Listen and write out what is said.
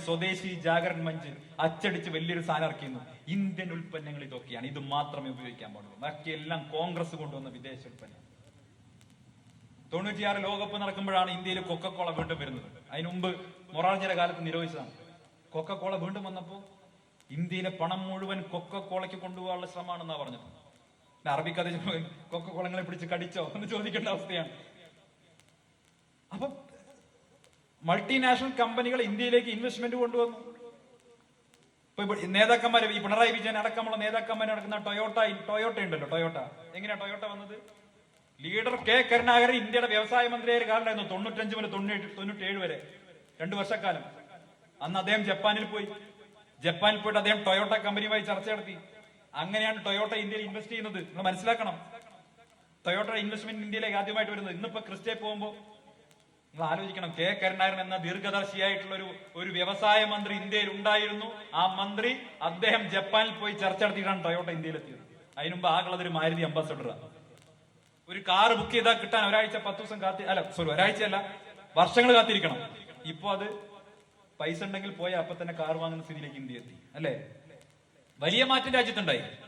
സ്വദേശി ജാഗരൺ മഞ്ച് അച്ചടിച്ച് വലിയൊരു സാധനം ഇറക്കിയിരുന്നു. ഇന്ത്യൻ ഉൽപ്പന്നങ്ങൾ ഇതൊക്കെയാണ്, ഇത് മാത്രമേ ഉപയോഗിക്കാൻ പാടുള്ളൂ, ബാക്കിയെല്ലാം കോൺഗ്രസ് കൊണ്ടുവന്ന വിദേശ ഉൽപ്പന്നം. 96 ലോകകപ്പ് നടക്കുമ്പോഴാണ് ഇന്ത്യയിൽ കൊക്കക്കോള വീണ്ടും വരുന്നത്. അതിനു മുമ്പ് മൊറാർജിയുടെ കാലത്ത് നിരോധിച്ചതാണ്. കൊക്കക്കോള വീണ്ടും വന്നപ്പോ ഇന്ത്യയിലെ പണം മുഴുവൻ കൊക്കക്കോളയ്ക്ക് കൊണ്ടുപോകാനുള്ള ശ്രമമാണെന്നാ പറഞ്ഞത്. അറബിക്കഥ കൊക്കക്കോളങ്ങളെ പിടിച്ച് കടിച്ചോ എന്ന് ചോദിക്കേണ്ട അവസ്ഥയാണ്. അപ്പൊ മൾട്ടിനാഷണൽ കമ്പനികൾ ഇന്ത്യയിലേക്ക് ഇൻവെസ്റ്റ്മെന്റ് കൊണ്ടുവന്നു. ഇപ്പൊ നേതാക്കന്മാര്, ഈ പിണറായി വിജയൻ അടക്കമുള്ള നേതാക്കന്മാർ നടക്കുന്ന ടൊയോട്ട ഉണ്ടല്ലോ. എങ്ങനെയാ ടൊയോട്ട വന്നത്? ലീഡർ കെ കരുണാകരൻ ഇന്ത്യയുടെ വ്യവസായ മന്ത്രിയായ കാലമായിരുന്നു 95 മുതൽ 97 വരെ, 2 വർഷക്കാലം. അന്ന് അദ്ദേഹം ജപ്പാനിൽ പോയിട്ട് അദ്ദേഹം ടൊയോട്ട കമ്പനിയുമായി ചർച്ച നടത്തി. അങ്ങനെയാണ് ടൊയോട്ട ഇന്ത്യയിൽ ഇൻവെസ്റ്റ് ചെയ്യുന്നത്. നിങ്ങൾ മനസ്സിലാക്കണം, ടൊയോട്ട ഇൻവെസ്റ്റ്മെന്റ് ഇന്ത്യയിലേക്ക് ആദ്യമായിട്ട് വരുന്നത്. ഇന്നിപ്പോ ക്രിസ്റ്റേ പോകുമ്പോ നിങ്ങൾ ആലോചിക്കണം, കെ കരുണാകരൻ എന്ന ദീർഘദർശിയായിട്ടുള്ള ഒരു വ്യവസായ മന്ത്രി ഇന്ത്യയിൽ ഉണ്ടായിരുന്നു. ആ മന്ത്രി അദ്ദേഹം ജപ്പാനിൽ പോയി ചർച്ച നടത്തിയിട്ടാണ് ടൊയോട്ട ഇന്ത്യയിലെത്തിയത്. അതിനുമുമ്പ് ആകുള്ളത് ഒരു മാരുതി അംബാസഡറാണ്. ഒരു കാർ ബുക്ക് ചെയ്താൽ കിട്ടാൻ ഒരാഴ്ച 10 ദിവസം ഒരാഴ്ചയല്ല, വർഷങ്ങൾ കാത്തിരിക്കണം. ഇപ്പൊ അത് പൈസ ഉണ്ടെങ്കിൽ പോയാൽ അപ്പൊ തന്നെ കാർ വാങ്ങുന്ന സ്ഥിതിയിലേക്ക് ഇന്ത്യ എത്തി. അല്ലെ, വലിയ മാറ്റം രാജ്യത്തുണ്ടായി.